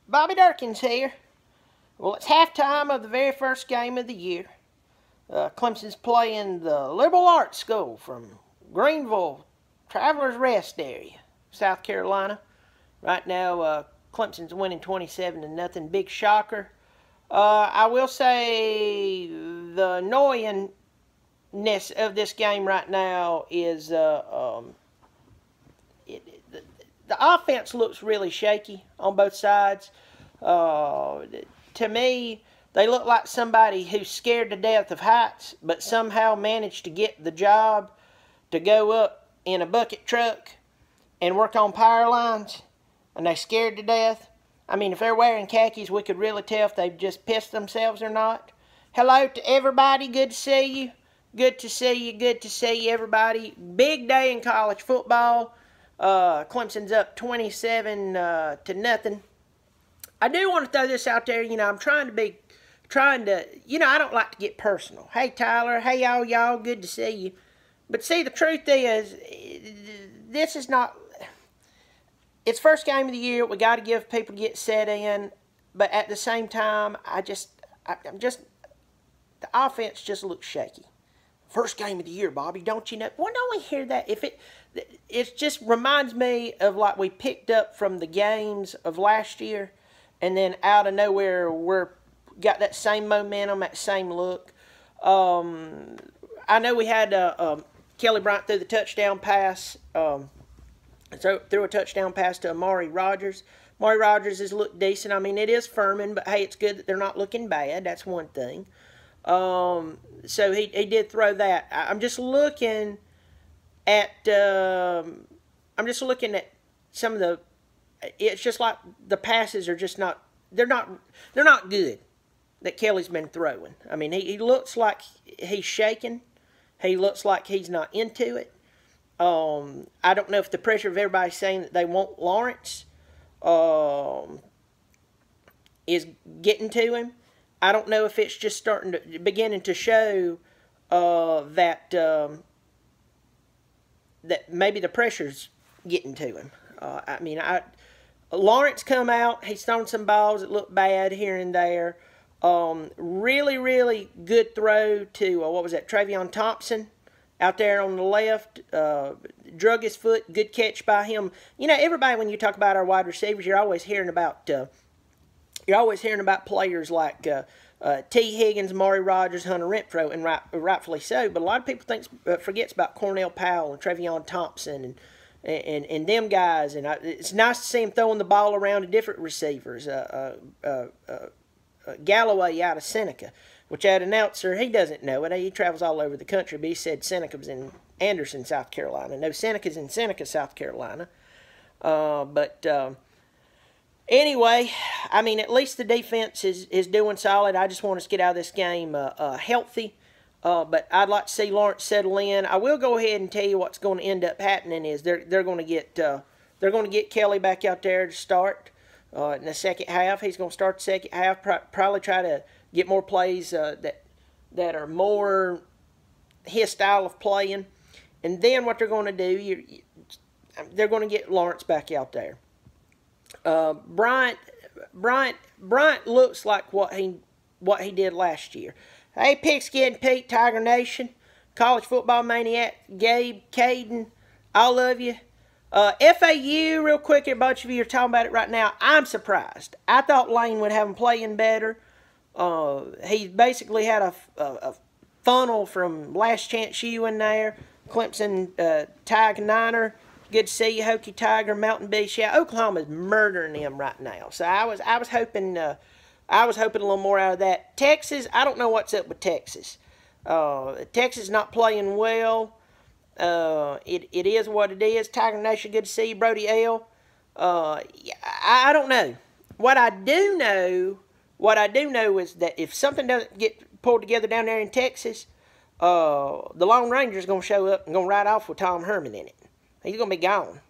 Bobby Dirkens here. Well, it's halftime of the very first game of the year. Clemson's playing the Liberal Arts School from Greenville, Travelers Rest area, South Carolina. Right now, Clemson's winning 27-0. Big shocker. I will say the annoyingness of this game right now is the offense looks really shaky on both sides. To me, they look like somebody who's scared to death of heights, but somehow managed to get the job to go up in a bucket truck and work on power lines, and they scared to death. I mean, if they're wearing khakis, we could really tell if they've just pissed themselves or not. Hello to everybody. Good to see you. Good to see you. Good to see you, everybody. Big day in college football. Clemson's up 27-0. I do want to throw this out there. You know, I'm trying to, I don't like to get personal. Hey, Tyler. Hey, y'all. Good to see you. But see, the truth is, this is not, it's first game of the year. We got to give people to get set in. But at the same time, the offense just looks shaky. First game of the year, Bobby, don't you know? Why don't we hear that? It just reminds me of like we picked up from the games of last year, and then out of nowhere we're got that same momentum, that same look. I know we had Kelly Bryant threw the touchdown pass. Threw a touchdown pass to Amari Rogers. Amari Rogers has looked decent. I mean, it is Furman, but hey, it's good that they're not looking bad. That's one thing. So he did throw that. I'm just looking at some of the. It's just like the passes are just not. They're not good that Kelly's been throwing. I mean, he looks like he's shaking. He looks like he's not into it. I don't know if the pressure of everybody saying that they want Lawrence is getting to him. I don't know if it's just beginning to show that maybe the pressure's getting to him. Lawrence come out. He's thrown some balls that look bad here and there. Really, really good throw to, Travion Thompson out there on the left. Drug his foot. Good catch by him. You know, everybody, when you talk about our wide receivers, you're always hearing about players like T. Higgins, Amari Rogers, Hunter Renfrow, and rightfully so. But a lot of people forgets about Cornell Powell and Travion Thompson and them guys. And it's nice to see him throwing the ball around to different receivers. Galloway out of Seneca, which that announcer, he doesn't know it. He travels all over the country, but he said Seneca was in Anderson, South Carolina. No, Seneca's in Seneca, South Carolina. Anyway, I mean, at least the defense is doing solid. I just want us to get out of this game healthy. But I'd like to see Lawrence settle in. I will go ahead and tell you what's going to end up happening is they're going to get Kelly back out there to start in the second half. He's going to start the second half. Probably try to get more plays that are more his style of playing. And then what they're going to do, they're going to get Lawrence back out there. Bryant looks like what he did last year. Hey, Pigskin Pete, Tiger Nation, College Football Maniac, Gabe, Caden, I love you. FAU, real quick, a bunch of you are talking about it right now. I'm surprised. I thought Lane would have him playing better. He basically had a funnel from Last Chance U in there. Clemson, Tiger Niner. Good to see you, Hokie Tiger, Mountain Beast. Yeah, Oklahoma's murdering them right now. So I was hoping a little more out of that. Texas, I don't know what's up with Texas. Texas not playing well. It is what it is. Tiger Nation, good to see you, Brody L. I don't know. What I do know is that if something doesn't get pulled together down there in Texas, the Lone Ranger's going to show up and going to ride off with Tom Herman in it. He's going to be gone.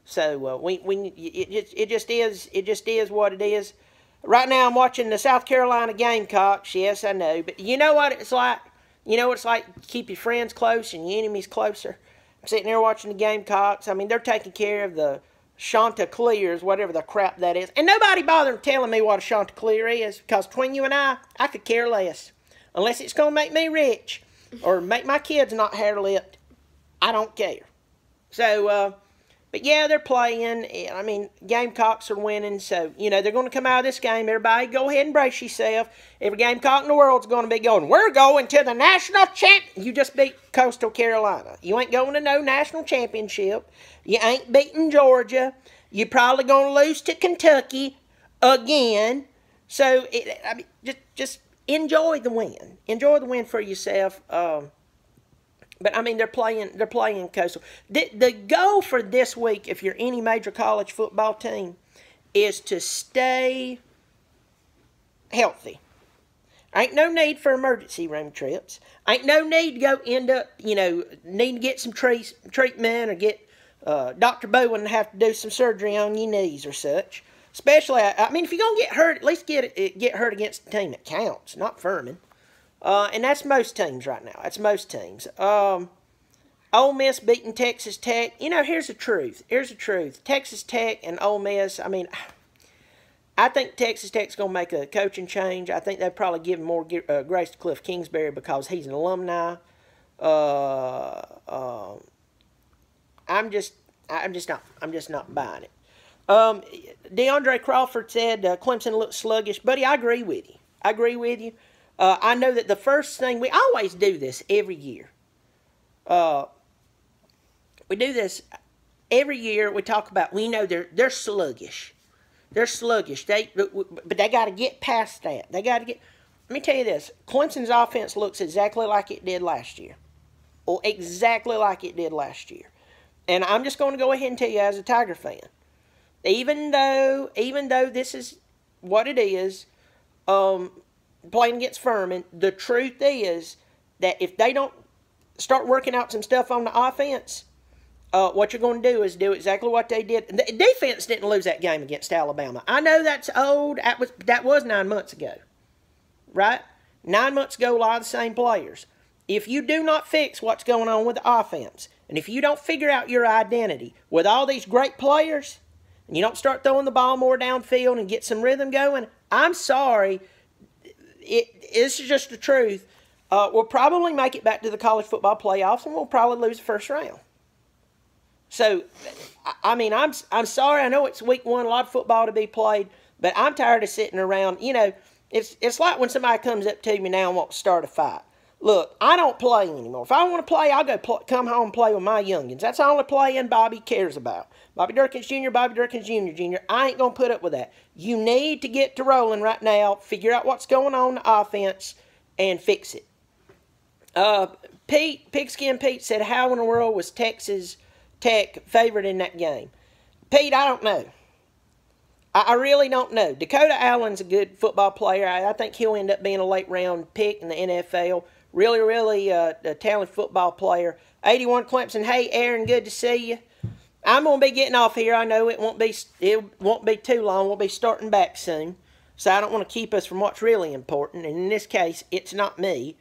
So it just is what it is. Right now I'm watching the South Carolina Gamecocks. Yes, I know. But you know what it's like? You know what it's like to keep your friends close and your enemies closer? I'm sitting there watching the Gamecocks. I mean, they're taking care of the Chanticleers, whatever the crap that is. And nobody bothered telling me what a Chanticleer is, because between you and I could care less. Unless it's going to make me rich or make my kids not hair-lipped, I don't care. So, but yeah, they're playing. I mean, Gamecocks are winning, so, you know, they're going to come out of this game. Everybody go ahead and brace yourself. Every Gamecock in the world's going to be going, we're going to the national champ. You just beat Coastal Carolina. You ain't going to no national championship. You ain't beating Georgia. You're probably going to lose to Kentucky again. So, I mean, just enjoy the win. Enjoy the win for yourself. But I mean, they're playing Coastal. The goal for this week, if you're any major college football team, is to stay healthy. Ain't no need for emergency room trips. Ain't no need to go end up, you know, need to get some treatment or get Dr. Bowen to have to do some surgery on your knees or such. Especially, I mean, if you're going to get hurt, at least get hurt against the team that counts, not Furman. And that's most teams right now. That's most teams. Ole Miss beating Texas Tech. You know, here's the truth. Here's the truth. Texas Tech and Ole Miss, I mean, I think Texas Tech's going to make a coaching change. I think they'll probably give more grace to Cliff Kingsbury because he's an alumni. I'm just not buying it. DeAndre Crawford said Clemson looks sluggish. Buddy, I agree with you. I know that the first thing, we always do this every year. We do this every year. We talk about, we know they're sluggish. They're sluggish. But they got to get past that. Let me tell you this. Clemson's offense looks exactly like it did last year. Or exactly like it did last year. And I'm just going to go ahead and tell you as a Tiger fan, even though this is what it is, playing against Furman, the truth is that if they don't start working out some stuff on the offense, what you're going to do is do exactly what they did. The defense didn't lose that game against Alabama. I know that's old. That was 9 months ago, right? 9 months ago, a lot of the same players. If you do not fix what's going on with the offense, and if you don't figure out your identity with all these great players, and you don't start throwing the ball more downfield and get some rhythm going, I'm sorry. It's just the truth. We'll probably make it back to the college football playoffs, and we'll probably lose the first round. So, I mean, I'm sorry. I know it's week one, a lot of football to be played, but I'm tired of sitting around. You know, it's like when somebody comes up to me now and wants to start a fight. Look, I don't play anymore. If I want to play, I'll go come home and play with my youngins. That's the only playing Bobby cares about. Bobby Dirkens Jr., Bobby Dirkens Jr. I ain't going to put up with that. You need to get to rolling right now, figure out what's going on in the offense, and fix it. Pigskin Pete said, how in the world was Texas Tech favored in that game? Pete, I don't know. I really don't know. Dakota Allen's a good football player. I think he'll end up being a late-round pick in the NFL. Really a talented football player. 81 Clemson. Hey, Aaron, good to see you. I'm going to be getting off here. I know it won't be too long. We'll be starting back soon. So I don't want to keep us from what's really important. And in this case, it's not me.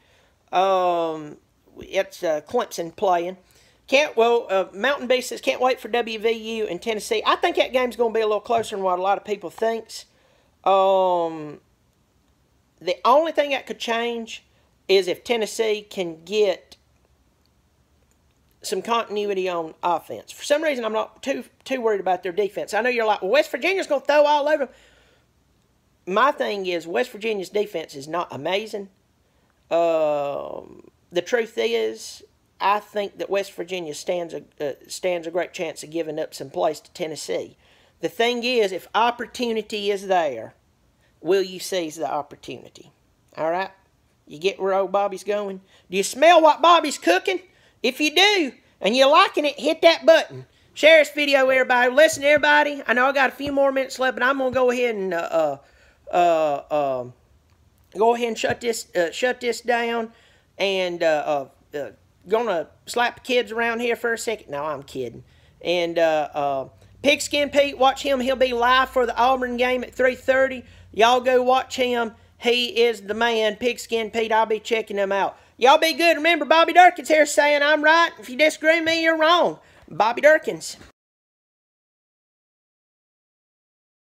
It's Clemson playing. Mountain Beast says, can't wait for WVU and Tennessee. I think that game's going to be a little closer than what a lot of people thinks. The only thing that could change is if Tennessee can get some continuity on offense. For some reason, I'm not too worried about their defense. I know you're like, well, West Virginia's going to throw all over them. My thing is, West Virginia's defense is not amazing. The truth is, I think that West Virginia stands a great chance of giving up some place to Tennessee. The thing is, if opportunity is there, will you seize the opportunity? All right? You get where old Bobby's going? Do you smell what Bobby's cooking? If you do, and you're liking it, hit that button. Share this video, everybody. Listen, everybody. I know I got a few more minutes left, but I'm going to go ahead and shut this down, and gonna slap the kids around here for a second. No, I'm kidding. And Pigskin Pete, watch him. He'll be live for the Auburn game at 3:30. Y'all go watch him. He is the man. Pigskin Pete, I'll be checking him out. Y'all be good. Remember, Bobby Dirkens here saying I'm right. If you disagree with me, you're wrong. Bobby Dirkens.